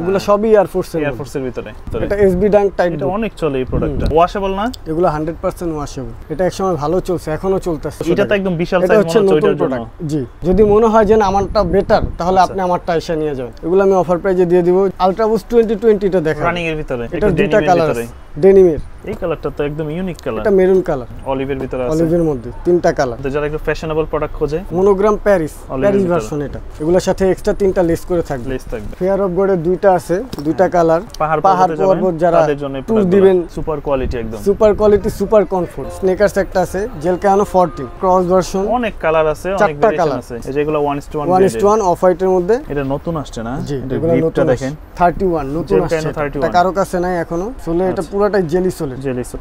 এগুলো সবই এয়ারফোর্সের ভিতরে। এটা এসবি ডাঙ্ক টাইপ, এটা অনেক চলে এই প্রোডাক্টটা। ওয়াশেবল না? এগুলো 100% ওয়াশেবল। এটা একসময় ভালো চলছে, এখনো চলতেছে। এটা তো একদম বিশাল সাইজ মনে হচ্ছে ওইটার জন্য। জি, যদি মনে হয় যে আমারটা বেটার তাহলে আপনি আমারটা এসে নিয়ে যাবেন। এগুলো আমি অফার প্রাইজে দিয়ে দিব। আলট্রা বুস্ট 2020 টা দেখেন, রানিং এর ভিতরে। এটা দুটো কালার আছে, ডেনিমের। এই কালারটা তো একদম ইউনিক কালার। এটা মেরুন কালার, অলিভের ভিতরে আছে। অলিভের মধ্যে তিনটা কালার। যারা একটু ফ্যাশনেবল প্রোডাক্ট খোঁজে, মনোগ্রাম প্যারিস ভার্সন এটা। এগুলোর সাথে এক্সট্রা 3টা লেস করে থাকবে। ফেয়ার অফ গডের দুইটা আছে, দুইটা কালার। পাহাড় পর্বত যারা তাদের জন্য ট্যুর দিবেন, সুপার কোয়ালিটি, একদম super quality, super comfort. Sneakers একটা আছে, জেল ক্যানো 14 ক্রস ভার্সন। অনেক কালার আছে, অনেক ভেরিয়েশন আছে। এই যেগুলো 1:1 অফ হোয়াইটের মধ্যে। এটা নতুন আসছে না? এটা গ্রিপটা দেখেন 31 নতুন আসছে। এটা কারো কাছে নাই এখনো। সোলে এটা পুরোটাই জেলি সোলে,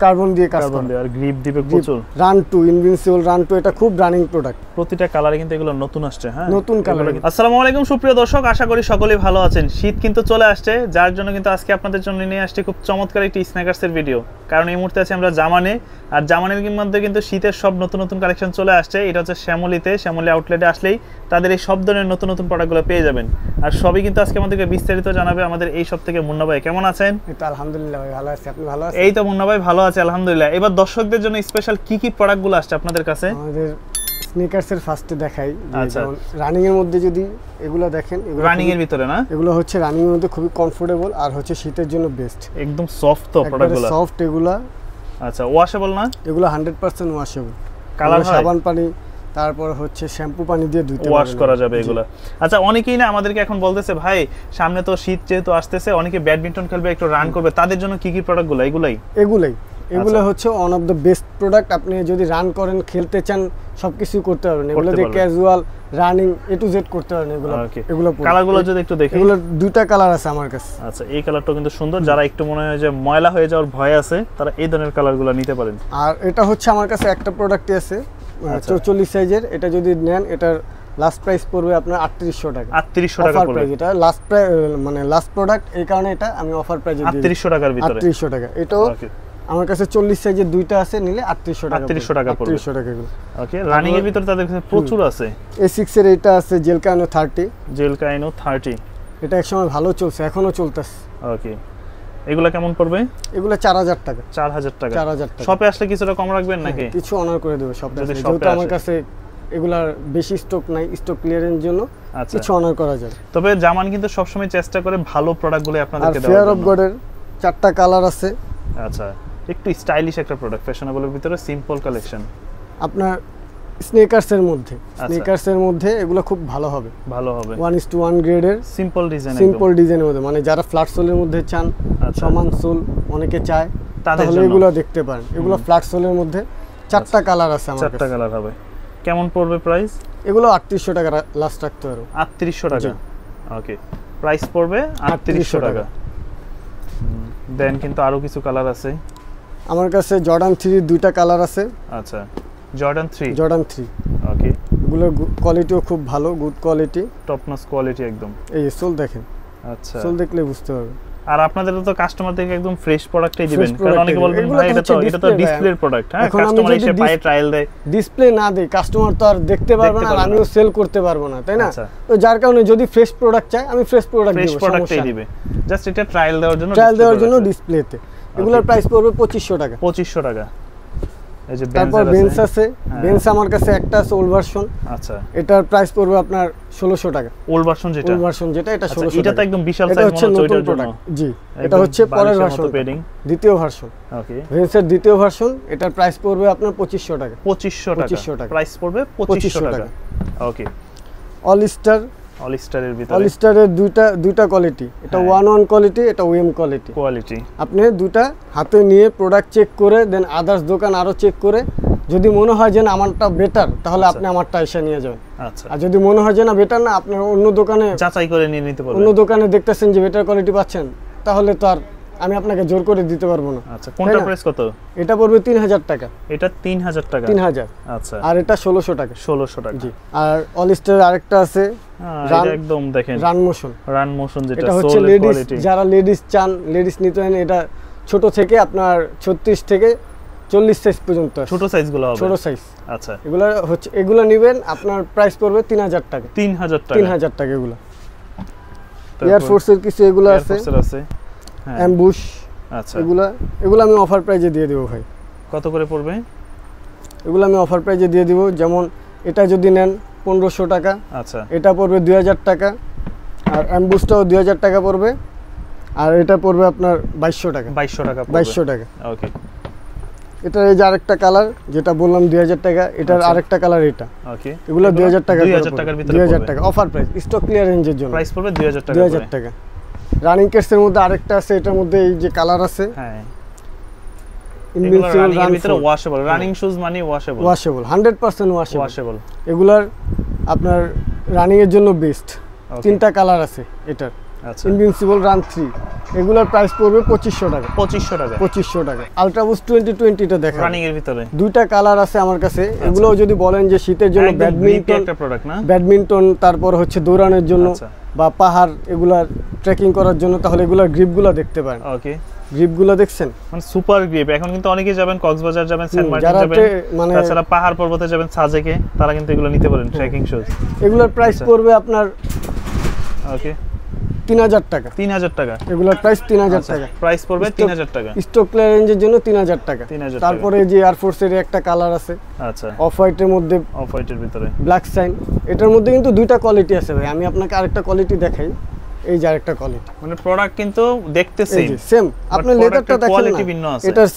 কার্বন দিয়ে কাজ করে আর গ্রিপ দিবে প্রচুর। রান 2 ইনভিনসিবল রান 2 এটা খুব রানিং প্রোডাক্ট। প্রতিটা কালারে কিন্তু এগুলো নতুন আসছে। হ্যাঁ, নতুন কালার। আসসালামু আলাইকুম সুপ্রিয় দর্শক, আশা করি সকলেই ভালো আছেন। শীত কিন্তু চলে আসছে, যার জন্য কিন্তু আজকে আপনাদের জন্য নিয়ে আসছি খুব চমৎকার একটি স্ন্যাকার্সের ভিডিও। কারণ এই মুহূর্তে আছি আমরা জামানে, আর জামানের মধ্যে কিন্তু শীতের সব নতুন নতুন কালেকশন চলে আসছে। এটা হচ্ছে শ্যামলীতে, শ্যামলী আউটলেটে আসলেই তাদের এই সব ধরনের নতুন নতুন প্রোডাক্টগুলো পেয়ে যাবেন। আর সবই কিন্তু আজকে আমাদেরকে বিস্তারিত জানাবে আমাদের এই সব থেকে মুন্না ভাই। কেমন আছেন? এটা আলহামদুলিল্লাহ ভাই ভালো আছি, আপনি ভালো আছেন? এই তো মুন্না ভাই ভালো আছে আলহামদুলিল্লাহ। এবার দর্শকদের জন্য স্পেশাল কি কি প্রোডাক্টগুলো আসছে আপনাদের কাছে? আমাদের স্নিকার্সের ফার্স্টে দেখাই। যেমন রানিং এর মধ্যে যদি এগুলো দেখেন, এগুলো রানিং এর ভিতরে না? এগুলো হচ্ছে রানিং এর মধ্যে খুবই কমফোর্টেবল আর হচ্ছে শীতের জন্য বেস্ট। একদম সফট তো প্রোডাক্টগুলো, সফট এগুলো। আচ্ছা, ওয়াশেবল না? এগুলো 100% ওয়াশেবল। কালার সাবান পানি, তারপর হচ্ছে শ্যাম্পু পানি দিয়ে ধুতে ওয়াশ করা যাবে এগুলো। আচ্ছা, অনেকেই না আমাদেরকে এখন বলতেছে ভাই সামনে তো শীত যেহেতু আসতেছে, অনেকে ব্যাডমিন্টন খেলবে, একটু রান করবে, তাদের জন্য কি কি প্রোডাক্টগুলো? এগুলো হচ্ছে one of the best product. আপনি যদি রান করেন, খেলতে চান, সবকিছু করতে পারবেন। এগুলো দিয়ে casual running A to Z করতে পারবেন। এগুলো কালারগুলো যদি একটু দেখি। এগুলো দুইটা কালার আছে আমার কাছে। আচ্ছা, এই কালারটা কিন্তু সুন্দর। যারা একটু মনে হয় যে ময়লা হয়ে যাওয়ার ভয় আছে, তারা এই ধরনের কালারগুলো নিতে পারেন। আর এটা হচ্ছে আমার কাছে একটা প্রোডাক্টই আছে 44 সাইজের। এটা যদি নেন, এটার লাস্ট প্রাইস পড়বে আপনার 3800 টাকা। 3800 টাকা পড়বে। এটা লাস্ট প্রাইস, মানে লাস্ট প্রোডাক্ট, এই কারণে এটা আমি অফার প্রাইসে দিই 3800 টাকার ভিতরে। 3800 টাকা। এটাও আমার কাছে 40 সাইজের দুইটা আছে, নিলে 3800 টাকা। 3800 টাকা পড়বে। 3800 টাকা এগুলো। ওকে, রানিং এর ভিতরে তাদের কাছে প্রচুর আছে। A6 এর এটা আছে জেল কাইনো 30। জেল কাইনো 30 এটা একসময় ভালো চলছে, এখনো চলতেছে। ওকে, এগুলা কেমন পড়বে? এগুলা 4000 টাকা। 4000 টাকা। 4000 টাকা। শপে আসলে কিছুটা কম রাখবেন নাকি? কিছু অনার করে দেব শপে। যেহেতু আমার কাছে এগুলার বেশি স্টক নাই, স্টক ক্লিয়ারেন্স জন্য কিছু অনার করা যায়। তবে জামান কিন্তু সবসময় চেষ্টা করে ভালো প্রোডাক্টগুলো আপনাদেরকে দেওয়ার। ফেয়ার অফ গডের 4টা কালার আছে। আচ্ছা, একটু স্টাইলিশ একটা প্রোডাক্ট, ফ্যাশনেবলের ভিতরে সিম্পল কালেকশন। আপনার স্নেকার্সের মধ্যে, এগুলো খুব ভালো হবে। 1:1 গ্রেডের সিম্পল ডিজাইনের মধ্যে, মানে যারা ফ্ল্যাট সোলের মধ্যে চান, সমান সোল অনেকে চায়, তাহলে এগুলো দেখতে পারেন। এগুলো ফ্ল্যাট সোলের মধ্যে 4টা কালার আছে আমার কাছে। 4টা কালার হবে। কেমন পড়বে প্রাইস? এগুলো 3800 টাকা লাস্ট রাখতে পারো। 3800 টাকা। ওকে, প্রাইস পড়বে 3800 টাকা। দেন কিন্তু আরো কিছু কালার আছে আমার কাছে। জর্ডান 3 দুইটা কালার আছে। আচ্ছা, জর্ডান 3। ওকে, এগুলোর কোয়ালিটিও খুব ভালো, good quality, top notch quality একদম। এই সোল দেখেন। আচ্ছা, সোল দেখলে বুঝতে পারবেন। আর আপনাদের তো কাস্টমারদেরকে একদম ফ্রেশ প্রোডাক্টই দিবেন, কারণ অনেকে বলবেন ভাই এটা তো ডিসপ্লের প্রোডাক্ট। হ্যাঁ, কাস্টমার এসে পায়ে ট্রায়াল দেয়, ডিসপ্লে না দেয় কাস্টমার তো আর দেখতে পারবে না, আর আমিও সেল করতে পারবো না, তাই না? তো যার কারণে যদি ফ্রেশ প্রোডাক্ট চাই, আমি ফ্রেশ প্রোডাক্টই দিবে। জাস্ট এটা ট্রায়াল দেওয়ার জন্য ডিসপ্লেতে। এগুলোর প্রাইস পড়বে 2500 টাকা। 2500 টাকা। এই যে তারপর বেঞ্চ আছে। বেঞ্চ আমার কাছে একটা আছে ওল্ড ভার্সন। আচ্ছা, এটার প্রাইস পড়বে আপনার 1600 টাকা। ওল্ড ভার্সন যেটা এটা 1600 এটা তো একদম বিশাল সাইজ মনে হচ্ছে ওইটার জন্য। জি, এটা হচ্ছে পরের ভার্সন, দ্বিতীয় ভার্সন। ওকে, বেঞ্চের দ্বিতীয় ভার্সন। এটার প্রাইস পড়বে আপনার 2500 টাকা। 2500 টাকা প্রাইস পড়বে 2500 টাকা। ওকে, অল স্টারের ভিতরে, অল স্টারের দুইটা কোয়ালিটি। এটা 1:1 কোয়ালিটি, এটা ওএম কোয়ালিটি। আপনি দুইটা হাতে নিয়ে প্রোডাক্ট চেক করে দেন আদার্স দোকান আরো চেক করে, যদি মনে হয় যে আমারটা বেটার, তাহলে আপনি আমারটা এসে নিয়ে যাবেন। আচ্ছা, আর যদি মনে হয় যে না বেটার না, আপনি অন্য দোকানে যাচাই করে নিয়ে নিতে পারবেন। অন্য দোকানে দেখতেছেন যে বেটার কোয়ালিটি পাচ্ছেন, তাহলে তো আর আমি আপনাকে জোর করে দিতে পারবো না। আচ্ছা, কোনটা প্রাইস কত? এটা পড়বে 3000 টাকা। এটা 3000 টাকা। 3000। আচ্ছা, আর এটা 1600 টাকা। 1600 টাকা। জি। আর অল স্টারের আরেকটা আছে, এটা একদম দেখেন রান মোশন, যেটা এটা হচ্ছে লেডিস, যারা লেডিস চান, লেডিস নিতে হয়। এটা ছোট থেকে আপনার 36 থেকে 40 সাইজ পর্যন্ত, ছোট সাইজগুলো হবে, ছোট সাইজ। আচ্ছা, এগুলো নেবেন, আপনার প্রাইস পড়বে 3000 টাকা। 3000 টাকা। 3000 টাকা এগুলো। এয়ার ফোর্সের কিছু এগুলো আছে, হ্যাঁ অ্যাম্বুশ। আচ্ছা, এগুলো আমি অফার প্রাইজে দিয়ে দেব ভাই। কত করে পড়বে? এগুলো আমি অফার প্রাইজে দিয়ে দিব। যেমন এটা যদি নেন 1500 টাকা, আচ্ছা, এটা পড়বে 2000 টাকা, আর অ্যাম্বুশটাও 2000 টাকা পড়বে, আর এটা পড়বে আপনার 2200 টাকা। 2200 টাকা। ওকে। এটা এই যে আরেকটা কালার যেটা বললাম 2000 টাকা, এটার আরেকটা কালার এটা। ওকে। এগুলো 2000 টাকা, 2000 টাকার ভিতরে 2000 টাকা অফার প্রাইস, স্টক ক্লিয়ারেন্সের জন্য প্রাইস পড়বে 2000 টাকা। 2000 টাকা। রানিং কেসের মধ্যে আরেকটা আছে, এটার মধ্যে এই যে কালার আছে, হ্যাঁ ইনভিনসিবল রান ভিতরে ওয়াশেবল, রানিং শুজ মানে ওয়াশেবল, 100% ওয়াশেবল। এগুলার আপনার রানিং এর জন্য বেস্ট। তিনটা কালার আছে এটার। আচ্ছা, ইনভিনসিবল রান 3, এগুলোর প্রাইস পড়বে 2500 টাকা। 2500 টাকা। আলট্রা বুস্ট 2020 টা দেখেন, রানিং এর ভিতরে দুইটা কালার আছে আমার কাছে। এগুলোও যদি বলেন যে শীতের জন্য ব্যাডমিন্টন একটা প্রোডাক্ট না, ব্যাডমিন্টন তারপর হচ্ছে দৌড়ানোর জন্য বা পাহাড় এগুলার ট্রেকিং করার জন্য, তাহলে এগুলার গ্রিপগুলো দেখতে পারেন। ওকে, গ্রিপগুলো দেখছেন মানে সুপার গ্রিপ। এখন কিন্তু অনেকেই যাবেন কক্সবাজার যাবেন, সেন্ট মার্টিন যাবেন, মানে তাছাড়া পাহাড় পর্বতে যাবেন সাজেকে, তারা কিন্তু এগুলো নিতে পারেন ট্রেকিং শুজ। এগুলোর প্রাইস পড়বে আপনার ওকে 3000 টাকা। 3000 টাকা এগুলোর প্রাইস 3000 টাকা। প্রাইস পড়বে 3000 টাকা। স্টক ক্লিয়ারেন্সের জন্য 3000 টাকা। তারপরে যে এয়ার ফোর্সের একটা কালার আছে, আচ্ছা, অফ হোয়াইটের মধ্যে, অফ হোয়াইটের ভিতরে ব্ল্যাক সাইন। এটার মধ্যে কিন্তু দুইটা কোয়ালিটি আছে ভাই, আমি আপনাকে আরেকটা কোয়ালিটি দেখাই। এই যে আরেকটা কোয়ালিটি, মানে প্রোডাক্ট কিন্তু দেখতে সেম। আপনি লেদারটা দেখেন, কোয়ালিটি ভিন্ন আছে। এটার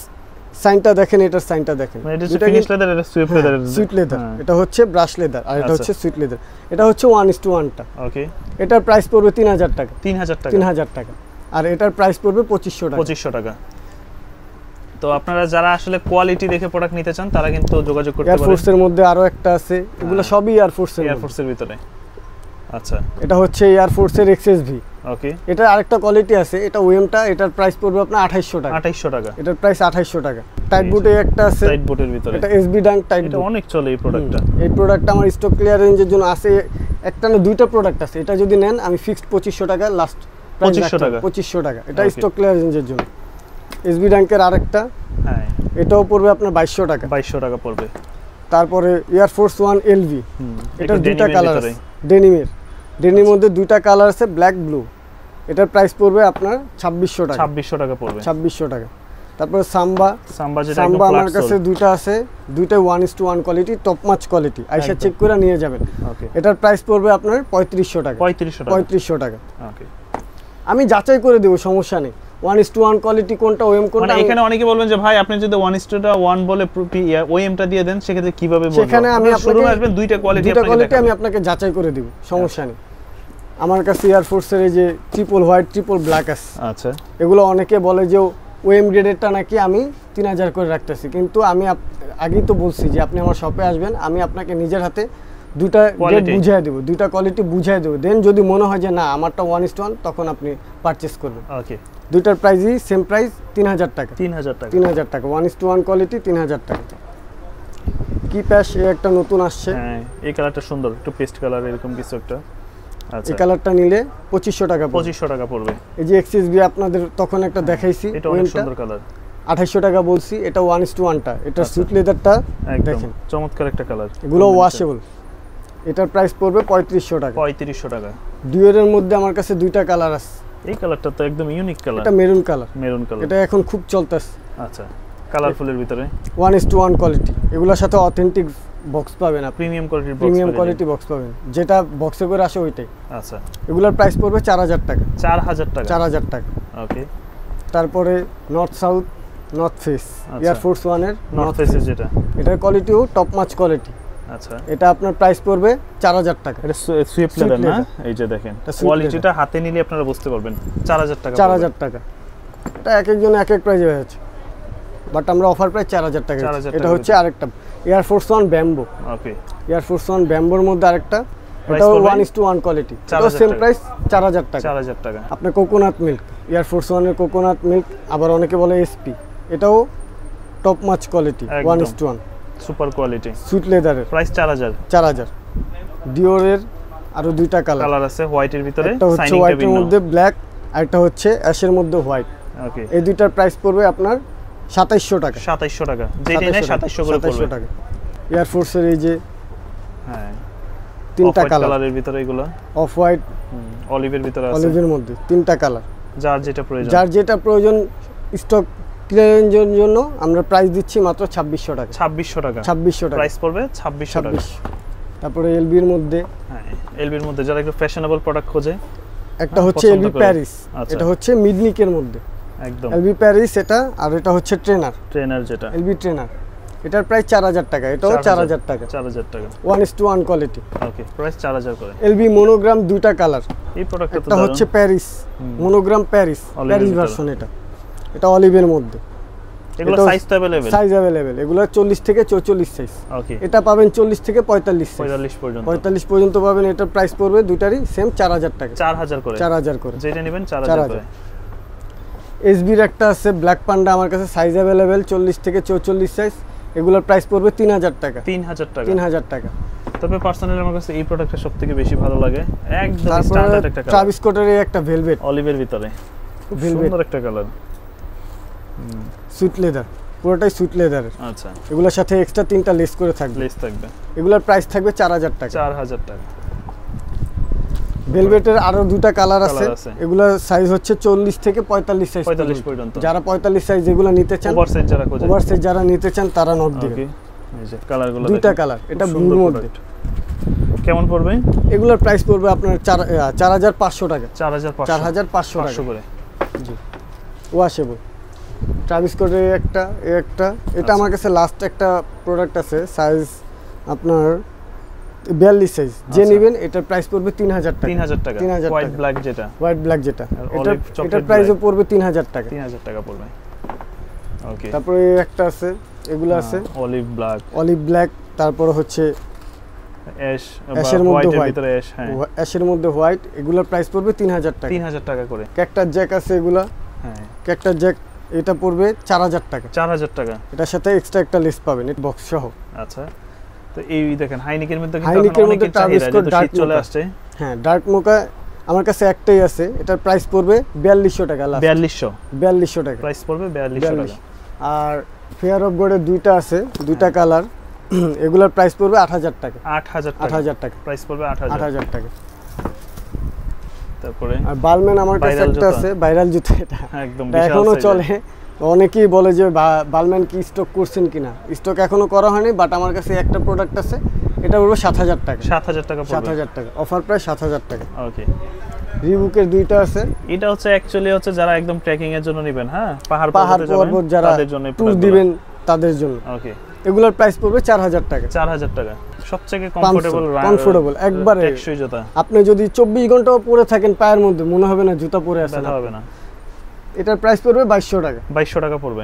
সাইনটা দেখেন, এটার সাইনটা দেখেন। মানে এটা ফিনিশ লেদার, এটা সুইফট লেদার। সুইট লেদার, এটা হচ্ছে ব্রাশ লেদার, আর এটা হচ্ছে সুইট লেদার। এটা হচ্ছে 1:1 টা। ওকে। এটার প্রাইস পড়বে 3000 টাকা। 3000 টাকা। আর এটার প্রাইস পড়বে 2500 টাকা। 2500 টাকা। তো আপনারা যারা আসলে কোয়ালিটি দেখে প্রোডাক্ট নিতে চান তারা কিন্তু যোগাযোগ করতে পারেন। এয়ার ফোর্সের মধ্যে আরো একটা আছে, এগুলো সবই এয়ার ফোর্সের ভিতরে। আচ্ছা, এটা হচ্ছে এয়ার ফোর্সের এক্সএসভি। ওকে। এটা আরেকটা কোয়ালিটি আছে, এটা ওএমটা, এটার প্রাইস পড়বে আপনার 2800 টাকা। 2800 টাকা। এটার প্রাইস 2800 টাকা। টাইট বুটে একটা আছে, টাইট বুটের ভিতরে, এটা এসবি ডাঙ্ক টাইট। এটা অনেক চলে এই প্রোডাক্টটা। এই প্রোডাক্টটা আমার স্টক ক্লিয়ারেন্সের জন্য আছে, একটা না দুইটা প্রোডাক্ট আছে। এটা যদি নেন আমি ফিক্সড 2500 টাকা লাস্ট প্রাইস। 2500 টাকা। এটা স্টক ক্লিয়ারেন্সের জন্য। এসবি ডাঙ্কের আরেকটা, হ্যাঁ, এটাও পড়বে আপনার 2200 টাকা। 2200 টাকা পড়বে। তারপরে এয়ার ফোর্স 1 এলভি, এটার দুইটা কালার আছে, ডেনিমের মধ্যে দুইটা কালার আছে, ব্ল্যাক ব্লু। এটার প্রাইস পড়বে আপনার 2600 টাকা। 2600 টাকা পড়বে। 2600 টাকা। তারপরে সাম্বা যেটা একদম ফ্ল্যাট আমার কাছে দুইটা আছে, দুইটাই 1:1 কোয়ালিটি, টপ মাচ কোয়ালিটি। আইসা চেক করে নিয়ে যাবেন। ওকে। এটার প্রাইস পড়বে আপনার 3500 টাকা। 3500 টাকা। ওকে। আমি যাচাই করে দেব, সমস্যা নেই। 1:1 কোয়ালিটি কোনটা, ওএম কোনটা। মানে এখানে অনেকে বলবেন যে ভাই আপনি যদি 1:1 বলে ওএমটা দিয়ে দেন, সেক্ষেত্রে কিভাবে বলবো? সেখানে আমি শোরুমে আসবেন, দুইটা কোয়ালিটি আমি আপনাকে যাচাই করে দেব, সমস্যা নেই। আমার কাছে এয়ার ফোর্সের এই যে ট্রিপল হোয়াইট, ট্রিপল ব্ল্যাক আছে। আচ্ছা, এগুলো অনেকে বলে যে ওএম গ্রেডেরটা নাকি আমি 3000 করে রাখতেছি, কিন্তু আমি আগেই তো বলছি যে আপনি আমার শপে আসবেন, আমি আপনাকে নিজের হাতে দুইটা গ্রেড বুঝিয়ে দেব, দুইটা কোয়ালিটি বুঝিয়ে দেব। দেন যদি মনে হয় যে না আমারটা 1:1, তখন আপনি পারচেজ করবেন। ওকে। দুইটার প্রাইসই সেম প্রাইস, 3000 টাকা। 3000 টাকা। 3000 টাকা 1:1 কোয়ালিটি, 3000 টাকা। কি প্যাশ এই একটা নতুন আসছে, হ্যাঁ, এই কালারটা সুন্দর, একটু পেস্ট কালার এরকম কিছু একটা। আচ্ছা, এই কালারটা নিলে 2500 টাকা পড়বে। 2500 টাকা পড়বে। এই যে এক্সএসবি আপনাদের তখন একটা দেখাইছি, এটা অনেক সুন্দর কালার, 2800 টাকা বলছি। এটা 1:1 টা। এটা সুইট লেদারটা দেখেন, চমৎকার একটা কালার। এগুলো ওয়াশেবল। এটার প্রাইস পড়বে 3500 টাকা। 3500 টাকা। ডিওরের মধ্যে আমার কাছে দুইটা কালার আছে। এই কালারটা তো একদম ইউনিক কালার। এটা মেরুন কালার। এটা এখন খুব চলতেছে। আচ্ছা, কালারফুলের ভিতরে 1:1 কোয়ালিটি। এগুলোর সাথে অথেন্টিক বক্স পাবেন, আপনি প্রিমিয়াম কোয়ালিটি বক্স পাবেন, যেটা বক্সে করে আসে ওইটাই। আচ্ছা, এগুলোর প্রাইস পড়বে 4000 টাকা। 4000 টাকা। 4000 টাকা। ওকে। তারপরে north south, north face, air force 1 এর নর্থ ফেসের যেটা, এটার কোয়ালিটিও টপ মাচ কোয়ালিটি। আচ্ছা, এটা আপনার প্রাইস পড়বে 4000 টাকা। এটা সুইফট লেদার না? এই যে দেখেন, কোয়ালিটিটা হাতে নিলে আপনারা বুঝতে পারবেন। 4000 টাকা। 4000 টাকা। এটা এক একজন এক এক প্রাইসে হচ্ছে, বাট আমরা অফার প্রাইস 4000 টাকা। এটা হচ্ছে আরেকটা এয়ার ফোর্স 1 ব্যাম্বো। ওকে। এয়ার ফোর্স 1 ব্যাম্বোর মধ্যে আরেকটা, এটাও 1:1 কোয়ালিটি, এটাও সেম প্রাইস 4000 টাকা। 4000 টাকা। আপনি কোকোনাট মিল্ক, এয়ার ফোর্স 1 এর কোকোনাট মিল্ক, আবার অনেকে বলে এসপি, এটাও top much quality, 1:1 super quality, sweet লেদারের, প্রাইস 4000। 4000। ডিওরের আরো দুইটা কালার আছে, হোয়াইটের ভিতরে, একটা হচ্ছে হোয়াইটের মধ্যে ব্ল্যাক, আর একটা হচ্ছে অ্যাশের মধ্যে হোয়াইট। ওকে। এই দুইটার প্রাইস পড়বে আপনার 2700 টাকা। 2700 টাকা। যেটা নেয় 2700 করে পড়বে। টাকা। এয়ার ফোর্সের এই যে হ্যাঁ তিনটা কালারের ভিতরে এগুলো অফ হোয়াইট, অলিভের ভিতরে আছে, অলিভের মধ্যে তিনটা কালার, যার যেটা প্রয়োজন স্টক ক্লিয়ারেন্সের জন্য আমরা প্রাইস দিচ্ছি মাত্র 2600 টাকা। 2600 টাকা প্রাইস পড়বে 2600 টাকা। তারপরে এলবির মধ্যে, হ্যাঁ এলবির মধ্যে যারা একটু ফ্যাশনেবল প্রোডাক্ট খোঁজে, একটা হচ্ছে এলবি প্যারিস, এটা হচ্ছে মিডনিকের মধ্যে একদম এলবি প্যারিস এটা, আর এটা হচ্ছে ট্রেনার যেটা এলবি ট্রেনার, এটার প্রাইস 4000 টাকা, এটাও 4000 টাকা, 4000 টাকা 1:1 কোয়ালিটি। ওকে, প্রাইস 4000 করে। এলবি মনোগ্রাম দুইটা কালার, এই প্রোডাক্টটা এটা হচ্ছে প্যারিস মনোগ্রাম প্যারিস ভার্সন, এটা অলিভের মধ্যে। এগুলো সাইজ তো अवेलेबल, সাইজ अवेलेबल, এগুলো 40 থেকে 44 সাইজ। ওকে, এটা পাবেন 40 থেকে 45 পর্যন্ত, 45 পর্যন্ত পাবেন। এটার প্রাইস পড়বে দুটারই সেম 4000 টাকা, 4000 করে, 4000 করে, যেটা নেবেন 4000 করে। এসবির একটা আছে ব্ল্যাক পান্ডা, আমার কাছে সাইজ अवेलेबल 40 থেকে 44 সাইজ, এগুলোর প্রাইস পড়বে 3000 টাকা, 3000 টাকা। তবে পার্সোনালি আমার কাছে এই প্রোডাক্টটা সবথেকে বেশি ভালো লাগে, একদম স্ট্যান্ডার্ড একটা কালার, ট্রাভিস স্কটের একটা ভেলভেট অলিভের ভিতরে, খুব সুন্দর একটা কালার, সুইট লেদার, পুরোটাই সুইট লেদার। আচ্ছা, এগুলোর সাথে এক্সট্রা 3টা লেস করে থাকবে, এগুলোর প্রাইস থাকবে 4000 টাকা, 4000 টাকা। ভেলভেটের আরো দুটো কালার আছে, এগুলা সাইজ হচ্ছে 40 থেকে 45 সাইজ, 45 পর্যন্ত। যারা 45 সাইজ যেগুলো নিতে চান, ওভারসাইজ যারা নিতে চান তারা নক দিবেন। এই যে কালারগুলো, দুটো কালার, এটা ব্লুর মধ্যে। কেমন পড়বে? এগুলোর প্রাইস পড়বে আপনার 4500 টাকা, 4500 টাকা করে। জি, ওয়াশেবল ট্রাভিস স্কটের একটা, এটা আমার কাছে লাস্ট একটা প্রোডাক্ট আছে, সাইজ আপনার 42 সাইজ, যে নেবেন এটার প্রাইস পড়বে 3000 টাকা, 3000 টাকা। হোয়াইট ব্ল্যাক যেটা, এটার প্রাইসও পড়বে 3000 টাকা, 3000 টাকা পড়বে। ওকে, তারপরে একটা আছে, এগুলো আছে অলিভ ব্ল্যাক, তারপর হচ্ছে অ্যাশের মধ্যে হোয়াইট, হ্যাঁ অ্যাশের মধ্যে হোয়াইট, এগুলোর প্রাইস পড়বে 3000 টাকা, 3000 টাকা করে। ক্যাকটাস জ্যাক আছে এগুলা, হ্যাঁ ক্যাকটাস জ্যাক, এটা পড়বে 4000 টাকা, 4000 টাকা। এটার সাথে এক্সট্রা একটা লেস পাবেন, এটা বক্স সহ। আচ্ছা, তো এই দেখেন হাইনিকের মধ্যে ট্রাভিস স্কট ডার্ক চলে আসছে, হ্যাঁ ডার্ক মোকা আমার কাছে একটাই আছে, এটার প্রাইস পড়বে 4200 টাকা, 4200 টাকা প্রাইস পড়বে, 4200 টাকা। আর ফেয়ার অফ গোল্ডের দুইটা আছে, দুইটা কালার, এগুলোর প্রাইস পড়বে 8000 টাকা, 8000 টাকা প্রাইস পড়বে, 8000 টাকা। তারপরে আর বালম্যান আমার কাছে একটা আছে, ভাইরাল জুতা, এটা একদম এখনো চলে, অনেকেই বলে যে বালম্যান কি স্টক করছেন কিনা, স্টক এখনো করা হয়নি, বাট আমার কাছে একটা প্রোডাক্ট আছে, এটা পড়বে 7000 টাকা, 7000 টাকা পড়বে, 7000 টাকা অফার প্রাইস 7000 টাকা। ওকে, রিবুকের দুইটা আছে, এটা হচ্ছে অ্যাকচুয়ালি হচ্ছে যারা একদম ট্রেকিং এর জন্য নেবেন, হ্যাঁ পাহাড় পর্বত যারা তাদের জন্য ট্যুর দিবেন তাদের জন্য। ওকে, এগুলোর প্রাইস পড়বে 4000 টাকা, 4000 টাকা। সবচেয়ে কমফোর্টেবল একবারে টেকসই জুতা, আপনি যদি 24 ঘন্টাও পরে থাকেন পায়ের মধ্যে মনে হবে না জুতা পরে আছেন, হবে না। এটার প্রাইস পড়বে 2200 টাকা, 2200 টাকা পড়বে।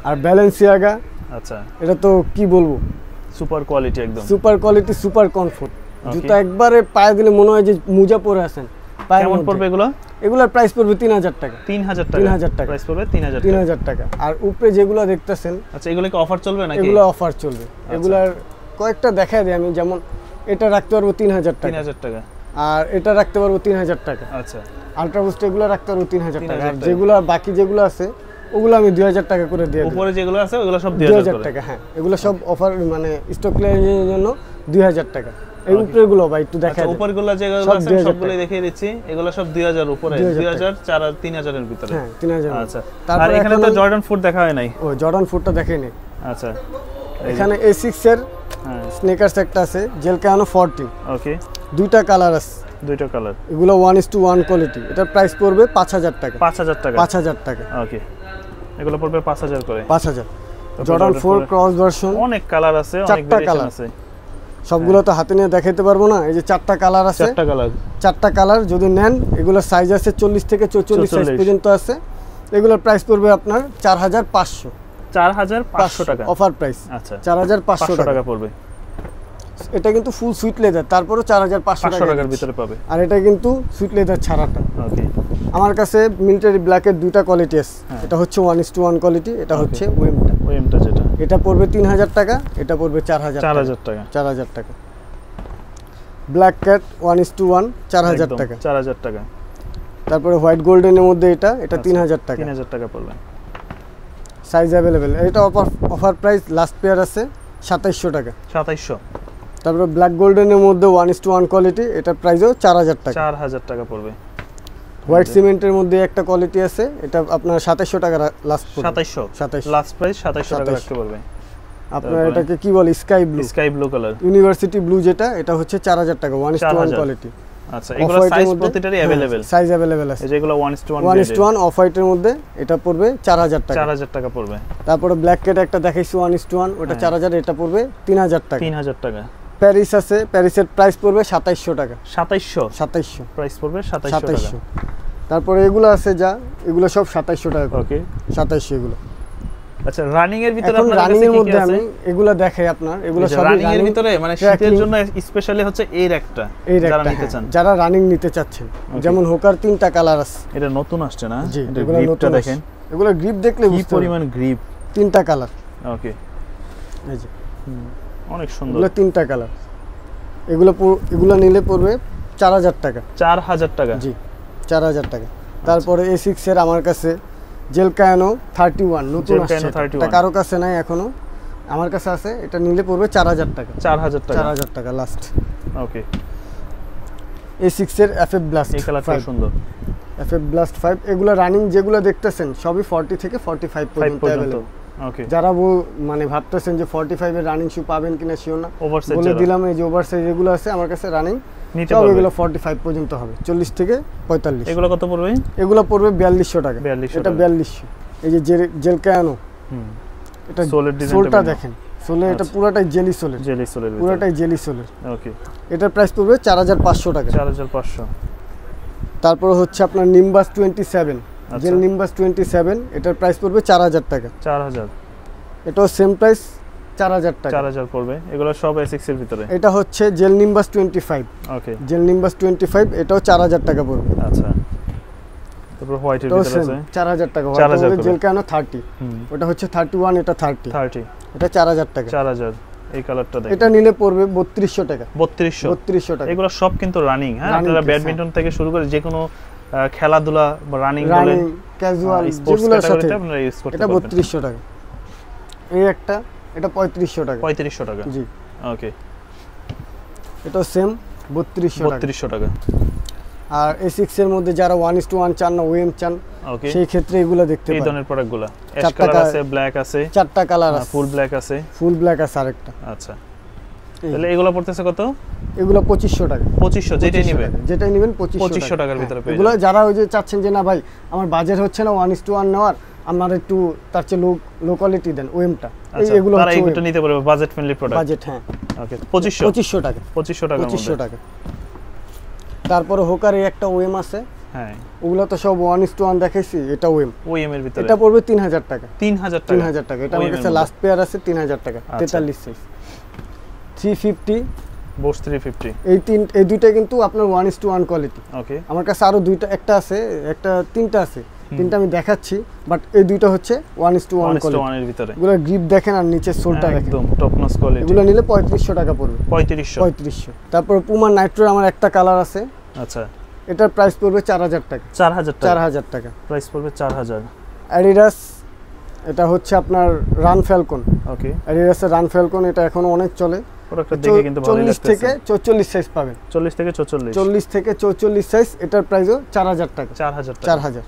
আর ব্যালেন্সিয়াগা, আচ্ছা এটা তো কি বলবো, সুপার কোয়ালিটি, একদম সুপার কোয়ালিটি, সুপার কমফোর্ট জুতা, একবারে পায়ে দিলে মনে হয় যে মোজা পরে আছেন। কেমন পড়বে এগুলো? এগুলোর প্রাইস পড়বে 3000 টাকা, 3000 টাকা প্রাইস পড়বে, 3000 টাকা। আর উপরে যেগুলো দেখতেছেন, আচ্ছা এগুলো কি অফার চলবে নাকি? এগুলো অফার চলবে, এগুলার কয়েকটা দেখায় দিই আমি, যেমন এটা রাখতে পারবো 3000 টাকা, 3000 টাকা, আর এটা রাখতে পারবো 3000 টাকা। আচ্ছা, আলট্রা বুস্ট এগুলো রাখতে পারবো 3000 টাকা, আর যেগুলো বাকি যেগুলো আছে ওগুলো আমি 2000 টাকা করে দিয়ে দেব। উপরে যেগুলো আছে ওগুলো সব 2000 টাকা, হ্যাঁ এগুলো সব অফার, মানে স্টক ক্লিয়ারেন্সের জন্য 2000 টাকা। এই উপরেগুলো ভাই একটু দেখাই, উপরগুলো যেগুলো আছে সবগুলো দেখিয়ে দিচ্ছি, এগুলো সব 2000 উপরে, 2000 4 3000 এর ভিতরে, হ্যাঁ 3000। আচ্ছা, আর এখানে তো জর্ডান ফুট দেখা হয় নাই, ও জর্ডান ফুটটা দেখাই নাই। আচ্ছা, এখানে A6 এর স্নেকার্স একটা আছে, জেল কানো 14। ওকে, দুইটা কালার আছে, দুইটা কালার, এগুলো 1:1 কোয়ালিটি, এটার প্রাইস পড়বে 5000 টাকা, 5000 টাকা, 5000 টাকা। ওকে, এগুলো পড়বে 5000 করে, 5000। জর্ডান 4 ক্রস ভার্সন, অনেক কালার আছে, অনেক ভেরিয়েশন আছে, সবগুলো তো হাতে নিয়ে দেখাইতে পারবো না। এই যে 4টা কালার আছে, 4টা কালার যদি নেন, এগুলোর সাইজ আছে 40 থেকে 44 সাইজ পর্যন্ত আছে। এগুলোর প্রাইস পড়বে আপনার 4500, 4500 টাকা অফার প্রাইস। আচ্ছা, 4500 টাকা পড়বে। এটা কিন্তু ফুল সুইট লেদার, তারপরও 4500 টাকার ভিতরে পাবে। আর এটা কিন্তু সুইট লেদার ছাড়াটা। ওকে, আমার কাছে মিলিটারি ব্ল্যাকের দুইটা কোয়ালিটি আছে, এটা হচ্ছে 1:1 কোয়ালিটি, এটা হচ্ছে ওয়েমটা যেটা, এটা পড়বে 3000 টাকা, এটা পড়বে 4000 টাকা, 4000 টাকা। ব্ল্যাক ক্যাট 1:1 4000 টাকা, 4000 টাকা। তারপরে হোয়াইট গোল্ডেনের মধ্যে এটা 3000 টাকা, 3000 টাকা পড়বে। সাইজ अवेलेबल, এটা অফার প্রাইস লাস্ট পেয়ার আছে 2700 টাকা, তারপর ব্ল্যাক গোল্ডেনের মধ্যে 1:1 কোয়ালিটি, এটার প্রাইসও 4000 টাকা। 4000 টাকা পড়বে। হোয়াইট সিমেন্টের মধ্যে একটা কোয়ালিটি আছে, এটা আপনার 2700 টাকা লাস্ট পড়বে। 2700 লাস্ট প্রাইস 2700 টাকা রাখতে পারবে। আপনার এটাকে কি বলে, sky blue colour, university blue, যেটা এটা হচ্ছে 4000 টাকা 1:1 কোয়ালিটি। আচ্ছা, এগুলো সাইজ প্রতিটারই अवेलेबल, সাইজ अवेलेबल আছে। এই যেগুলো 1:1 অফ হোয়াইটের মধ্যে এটা পড়বে 4000 টাকা। 4000 টাকা পড়বে। তারপরে ব্ল্যাক কেট একটা দেখাইছি 1:1, ওটা 4000, এটা পড়বে 3000 টাকা। 3000 টাকা। প্যারিস আছে, প্যারিসের প্রাইস পড়বে 2700 টাকা। 2700 প্রাইস পড়বে 2700 টাকা। তারপরে এগুলো আছে যা, এগুলো সব 2700 টাকা। ওকে, 2700 এগুলো। আচ্ছা, রানিং এর ভিতরে আপনাদের কাছে কি কি আছে? আমি এগুলো দেখাই আপনার, এগুলো সব রানিং এর ভিতরে, মানে শীতের জন্য স্পেশালি হচ্ছে এই একটা যারা নিতে চান, যারা রানিং নিতে চাচ্ছেন। যেমন হোকার 3টা কালার আছে। এটা নতুন আসছে না? এটা গ্রিপটা দেখেন, এগুলো গ্রিপ দেখলে কি পরিমাণ গ্রিপ। 3টা কালার। ওকে, এই যে অনেক সুন্দর। এগুলো 3টা কালার। এগুলো নিলে পড়বে 4000 টাকা। 4000 টাকা? জি, 4000 টাকা। তারপরে A6 এর আমার কাছে জেল কায়ানো 31 নতুন আসছে, এটা কারো কাছে নাই এখনো, আমার কাছে আছে। এটা নিলে পড়বে 4000 টাকা। 4000 টাকা লাস্ট। ওকে, A6 এর FF ব্লাস্ট, এই কালারটা সুন্দর। FF ব্লাস্ট 5, এগুলো রানিং যেগুলো দেখতেছেন সবই 40 থেকে 45 পর্যন্ত अवेलेबल। ওকে, যারা মানে ভাবতেছেন যে 45 এর রানিং শু পাবেন কিনা শিওর না, ওভারসাইজ বলে দিলাম এই যে ওভারসাইজ এগুলো আছে আমার কাছে রানিং, সব এগুলো 45 পর্যন্ত হবে, 40 থেকে 45। এগুলো কত পড়বে? এগুলো পড়বে 4200 টাকা। এটা 4200। এই যে জেল কায়ানো, এটা সোলের ডিজাইনটা দেখেন, সোলে এটা পুরোটাই জেলি সোলের, পুরোটাই জেলি সোলের। ওকে, এটার প্রাইস পড়বে 4500 টাকা। 4500। তারপর হচ্ছে আপনার নিম্বাস 27, জেল নিম্বাস 27, এটার প্রাইস পড়বে 4000 টাকা। 4000। এটাও সেম প্রাইস 4000 টাকা। 4000 পড়বে। এগুলো সব A6 এর ভিতরে। এটা হচ্ছে জেল নিম্বাস 25। ওকে, জেল নিম্বাস 25, এটাও 4000 টাকা পড়বে। আচ্ছা, তারপর হোয়াইটের ভিতরে আছে 4000 টাকা। হোয়াইট জেল কেন 30, ওটা হচ্ছে 31, এটা 30, এটা 4000 টাকা। 4000। এই কালারটা দেখেন, এটা নিলে পড়বে 3200 টাকা। 3200 টাকা। এগুলো সব কিন্তু রানিং। হ্যাঁ, আপনারা ব্যাডমিন্টন থেকে শুরু করে যে কোনো খেলাধুলা বা রানিং বলেন, ক্যাজুয়াল যেগুলোর সাথে আপনারা ইউজ করতে পারবেন। এটা 3200 টাকা। এই একটা, এটা 3500 টাকা। 3500 টাকা। জি, ওকে, এটা সেম 3200 টাকা। আর A6 এর মধ্যে যারা 1:1 চান না, ওএম চান, সেই ক্ষেত্রে এগুলো দেখতে পারেন। এই ধরনের প্রোডাক্টগুলো অ্যাশ কালার আছে, ব্ল্যাক আছে, 4টা কালার আছে, ফুল ব্ল্যাক আছে, আরেকটা। আচ্ছা, তাহলে এগুলো পড়তেছে কত? এগুলো 2500 টাকা। 2500, যেটাই নেবেন 2500 টাকার ভিতরে পেয়ে এগুলো যারা ওই যে চাচ্ছেন যে না ভাই আমার বাজেট হচ্ছে না 1:1 নেওয়ার, আমার একটু তার চেয়ে লো কোয়ালিটি দেন, ওএমটা, এগুলো তারা এইটা নিতে পারবে, বাজেট ফ্রেন্ডলি প্রোডাক্ট। বাজেট, হ্যাঁ। ওকে, 2500 টাকা। 2500 টাকা। তারপরে হোকারে একটা ওএম আছে, হ্যাঁ, ওগুলো তো সব 1:1 দেখাইছি, এটা ওএম এর ভিতরে। এটা পড়বে 3000 টাকা। 3000 টাকা। এটা আমার কাছে লাস্ট পেয়ার আছে 3000 টাকা, 43 সাইজ। 350, বোস 350। এই দুইটা কিন্তু আপনার 1:1 কোয়ালিটি। ওকে, আমার কাছে আরো দুইটা, একটা আছে, তিনটা আছে, তিনটা আমি দেখাচ্ছি, বাট এই দুইটা হচ্ছে 1:1 কোয়ালিটি এর ভিতরে। এগুলো গ্রিপ দেখেন আর নিচের সোলটা দেখেন, একদম টপ নচ কোয়ালিটি। এগুলো নিলে 3500 টাকা পড়বে। 3500। তারপর পুমা নাইট্রো আমার একটা কালার আছে। আচ্ছা, এটার প্রাইস পড়বে 4000 টাকা। 4000 টাকা প্রাইস পড়বে। 4000। অ্যাডিডাস, এটা হচ্ছে আপনার রান ফ্যালকন। ওকে, অ্যাডিডাসের রান ফ্যালকন, এটা এখন অনেক চলে। প্রোডাক্টটা দেখে কিন্তু ভালো লাগছে। 40 থেকে 44 সাইজ পাবেন। 40 থেকে 44। 40 থেকে 44 সাইজ, এটার প্রাইসও 4000 টাকা। 4000।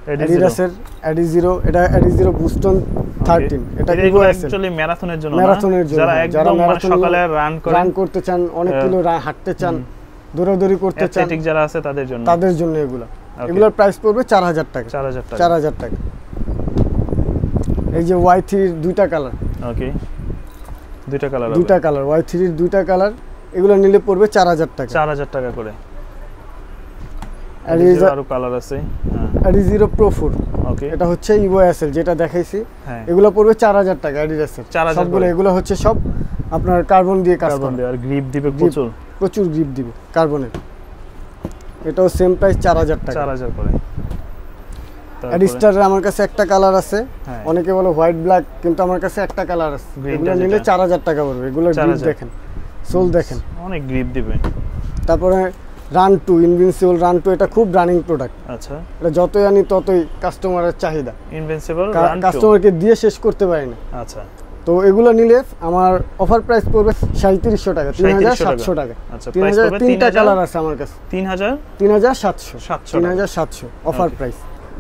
অ্যাডিডাসের অ্যাডি0, এটা অ্যাডি0 বুস্টন 13, এটা এগুলো অ্যাকচুয়ালি ম্যারাথনের জন্য, যারা একদম সকালে রান করতে চান, অনেক কিলো হাঁটতে চান, দৌড়াদৌড়ি করতে চান, অ্যাথলেটিক যারা আছে তাদের জন্য এগুলোর প্রাইস পড়বে 4000 টাকা। 4000 টাকা। এই যে Y3 এর দুইটা কালার। ওকে, দুইটা কালার Y3 এর দুইটা কালার, এগুলো নিলে পড়বে 4000 টাকা। 4000 টাকা করে। আরো কালার আছে, অ্যাডি0 Pro 4। ওকে, এটা হচ্ছে ইভো এসএল যেটা দেখাইছি, এগুলো পড়বে 4000 টাকা। অ্যাডিডাসের সবগুলো, এগুলো হচ্ছে সব আপনার কার্বন দিয়ে কাজ করা, আর গ্রিপ দিবে, প্রচুর গ্রিপ দিবে কার্বনের। এটাও সেম প্রাইস 4000 টাকা। 4000 করে। অ্যাডিস্টারের আমার কাছে একটা কালার আছে, অনেকে বলে হোয়াইট ব্ল্যাক, কিন্তু আমার কাছে একটা কালার আছে, এগুলো নিলে 4000 টাকা পড়বে। এগুলো গ্রিপ দেখেন, সোল দেখেন, অনেক গ্রিপ দিবে। তারপরে রান 2, ইনভিনসিবল রান 2, এটা খুব রানিং প্রোডাক্ট। আচ্ছা, এটা যতই আনি ততই কাস্টমারের চাহিদা। ইনভিনসিবল রান 2 কাস্টমারকে দিয়ে শেষ করতে পারি না। আচ্ছা, তো এগুলো নিলে আমার অফার প্রাইস পড়বে 3700 টাকা, 3700 টাকা। আচ্ছা, প্রাইস পড়বে 3টা কালার আছে আমার কাছে, 3700 অফার প্রাইস।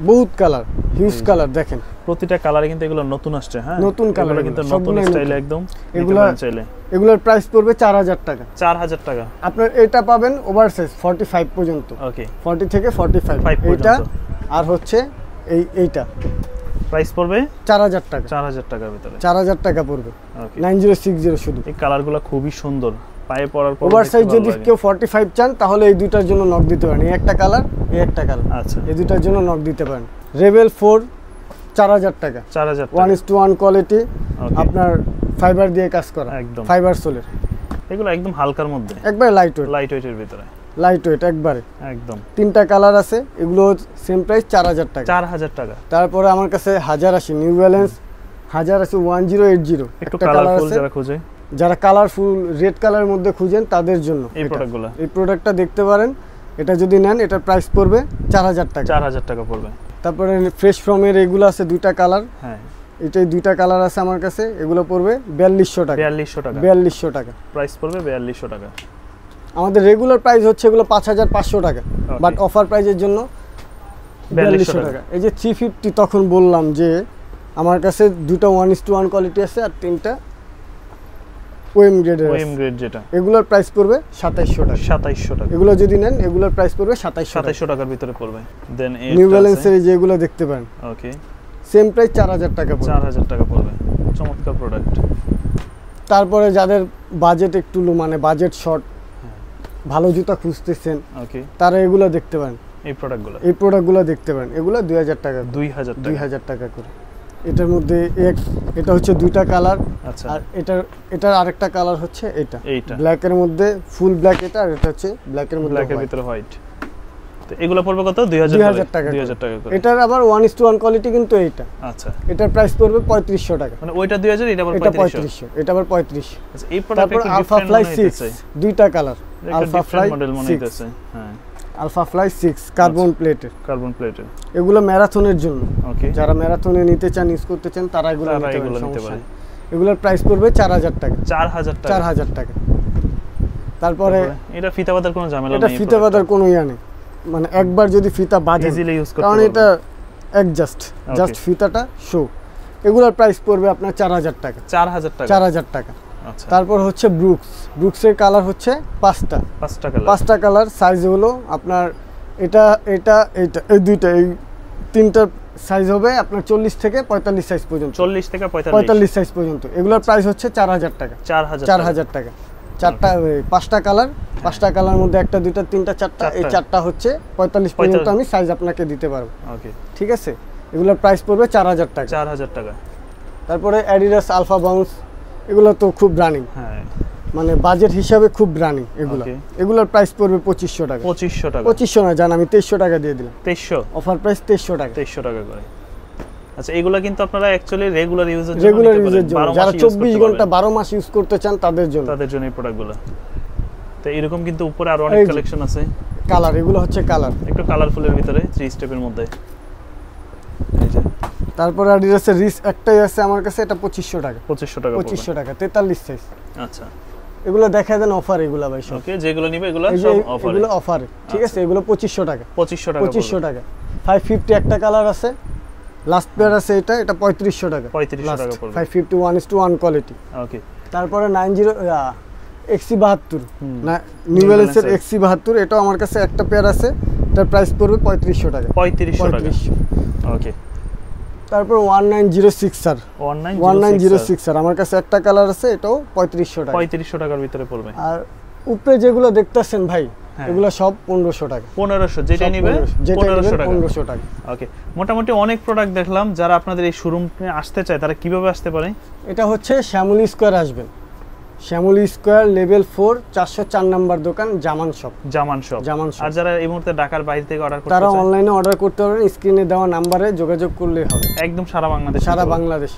বহুত কালার, হিউজ কালার দেখেন, প্রতিটা কালারে কিন্তু এগুলো নতুন আসছে। হ্যাঁ, নতুন কালার কিন্তু নতুন স্টাইলে একদম। এগুলো চাইলে এগুলোর প্রাইস পড়বে 4000 টাকা। 4000 টাকা। আপনার এটা পাবেন ওভারসাইজ 45 পর্যন্ত। ওকে, 40 থেকে 45 এটা। আর হচ্ছে এইটা প্রাইস পড়বে 4000 টাকা। 4000 টাকার ভিতরে 4000 টাকা পড়বে। 9060 শুধু। এই কালারগুলো খুবই সুন্দর, পায়ে পরার পর ওভারসাইজ যদি কেউ 45 চান তাহলে এই দুইটার জন্য নক দিতে পারেন। এই একটা কালার, এই একটা কালার। আচ্ছা, এই দুইটার জন্য নক দিতে পারেন। রেবেল 4 4000 টাকা। 4000 টাকা 1:1 কোয়ালিটি, আপনার ফাইবার দিয়ে কাজ করা, একদম ফাইবার সোলের। এগুলো একদম হালকার মধ্যে, একবার লাইট ওয়েটের ভিতরে, লাইট ওয়েট একবারে একদম। 3টা কালার আছে, এগুলো সেম প্রাইস 4000 টাকা। 4000 টাকা। তারপরে আমার কাছে 1080 নিউ ব্যালেন্স 1080 1080 একটু কালারফুল যারা খোঁজে, যারা কালারফুল রেড কালারের মধ্যে খুঁজেন তাদের জন্য এই প্রোডাক্টগুলো, এই প্রোডাক্টটা দেখতে পারেন। এটা যদি নেন এটার প্রাইস পড়বে 4000 টাকা। 4000 টাকা পড়বে। তারপরে ফ্রেশ ফ্রমের এগুলো আছে 2টা কালার। হ্যাঁ, এটাই 2টা কালার আছে আমার কাছে, এগুলো পড়বে 4200 টাকা। 4200 টাকা। 4200 টাকা প্রাইস পড়বে 4200 টাকা। আমাদের রেগুলার প্রাইস হচ্ছে এগুলো 5500 টাকা, বাট অফার প্রাইজের জন্য 4200 টাকা। এই যে 350 তখন বললাম যে আমার কাছে 2টা 1:1 কোয়ালিটি আছে আর 3টা ওএম গ্রেড যেটা, এগুলোর প্রাইস পড়বে 2700 টাকা। 2700 টাকা। এগুলো যদি নেন এগুলোর প্রাইস পড়বে 2700 টাকার ভিতরে পড়বে। দেন নিউ ব্যালেন্সের এই যে এগুলো দেখতে পারেন, ওকে, সেম প্রাইস 4000 টাকা পড়বে। 4000 টাকা পড়বে। চমৎকার প্রোডাক্ট। তারপরে যাদের বাজেট একটু লো, মানে বাজেট শর্ট, ভালো জুতা খুঁজতেছেন, ওকে, তারা এগুলো দেখতে পারেন। এই প্রোডাক্টগুলো দেখতে পারেন। এগুলো 2000 টাকা, 2000 টাকা করে। এটার মধ্যে এটা হচ্ছে 2টা কালার। আচ্ছা, আর এটার আরেকটা কালার হচ্ছে এইটা ব্ল্যাক এর মধ্যে, ফুল ব্ল্যাক এটা, আর এটা হচ্ছে ব্ল্যাক এর মধ্যে, ব্ল্যাকের ভিতরে হোয়াইট। তো এগুলো পড়বে কত? 2000 টাকা। 2000 টাকা করে। এটার আবার 1:1 কোয়ালিটি কিন্তু এইটা। আচ্ছা, এটার প্রাইস পড়বে 3500 টাকা। মানে ওইটা 2000, এটা আবার 3500। এটা আবার 3500। আচ্ছা, এই প্রোডাক্ট একটু আলফা ফ্লাই 6 2টা কালার, আলফা ফ্লাই মডেল মনে হইতেছে। হ্যাঁ, আলফা ফ্লাই 6 কার্বন প্লেটের। এগুলো ম্যারাথনের জন্য। ওকে, যারা ম্যারাথনে নিতে চান, ইউজ করতে চান, তারা এগুলো নিতে পারে। এগুলোর প্রাইস পড়বে 4000 টাকা। 4000 টাকা। তারপরে এটা ফিতা বাঁধার কোনো ঝামেলা নেই, এটা ফিতা বাঁধার কোনো ইয়া নেই, মানে একবার যদি ফিতা বাঁধে ইজিলি ইউজ করতে কারণ এটা জাস্ট ফিতাটা শো। এগুলোর প্রাইস পড়বে আপনার 4000 টাকা। 4000 টাকা। আচ্ছা, তারপর হচ্ছে ব্রুকসের কালার হচ্ছে 5টা কালার। সাইজ হলো আপনার এটা এই দুইটা, এই 3টা সাইজ হবে আপনার 40 থেকে 45 সাইজ পর্যন্ত। 40 থেকে 45 সাইজ পর্যন্ত। এগুলোর প্রাইস হচ্ছে 4000 টাকা। 4000 টাকা। 5টা কালার, 5টা কালার মধ্যে 1টা 2টা 3টা 4টা, এই 4টা হচ্ছে 45 পর্যন্ত আমি সাইজ আপনাকে দিতে পারবো। ওকে, ঠিক আছে। এগুলোর প্রাইস পড়বে 4000 টাকা। 4000 টাকা। তারপরে অ্যাডিডাস আলফা বাউন্স, এগুলো তো খুব রানিং। হ্যাঁ, মানে বাজেট হিসাবে খুব রানিং এগুলো। এগুলোর প্রাইস পড়বে 2500 টাকা। 2500 না, জান আমি 2300 টাকা দিয়ে দিলাম। 2300 অফার প্রাইস 2300 টাকা। 2300 টাকা করে। আচ্ছা, এগুলা কিন্তু আপনারা অ্যাকচুয়ালি রেগুলার ইউজের জন্য, যারা 24 ঘন্টা 12 মাস ইউজ করতে চান তাদের জন্য এই প্রোডাক্টগুলো। তো এরকম কিন্তু উপরে আরো অনেক কালেকশন আছে। কালার, এগুলো হচ্ছে কালার, একটু কালারফুলের ভিতরে 3 স্টেপের মধ্যে। এই যে তারপরে অ্যাডিডাসের রিস একটাই আছে আমার কাছে, এটা 2500 টাকা। 2500 টাকা 43 সাইজ। আচ্ছা, এগুলো দেখায় দেন অফার, এগুলো ভাই সব। ওকে, যেগুলো নিবে এগুলো সব অফার, এগুলো অফার, ঠিক আছে। এগুলো 2500 টাকা। 2500 টাকা। 550 একটা কালার আছে, লাস্ট পেয়ার আছে এটা 3500 টাকা। 3500 টাকা পড়বে। 550 1:1 কোয়ালিটি। ওকে, তারপরে 90 XC72 না, নিউ ব্যালেন্সের XC72, এটাও আমার কাছে একটা পেয়ার আছে, এটার প্রাইস পড়বে 3500 টাকা। 3500 টাকা। ওকে, তারপর 1906 স্যার, 1906 স্যার আমার কাছে একটা কালার আছে, এটাও 3500 টাকা। 3500 টাকার ভিতরে পড়বে। আর উপরে যেগুলো দেখতেছেন ভাই, এগুলো সব 1500 টাকা। 1500, যেটা নিবে 1500 টাকা। ওকে, মোটামুটি অনেক প্রোডাক্ট দেখলাম। যারা আপনাদের এই শোরুমে আসতে চায় তারা কিভাবে আসতে পারে? এটা হচ্ছে শ্যামলী স্কয়ার আসবেন, শ্যামলী স্কয়ার লেভেল 4 404 নাম্বার দোকান, জামান শপ। আর যারা এই মুহূর্তে ঢাকার বাইরে থেকে অর্ডার করতে চায় তারা অনলাইনে অর্ডার করতে পারেন, স্ক্রিনে দেওয়া নম্বরে যোগাযোগ করলেই হবে। একদম সারা বাংলাদেশ।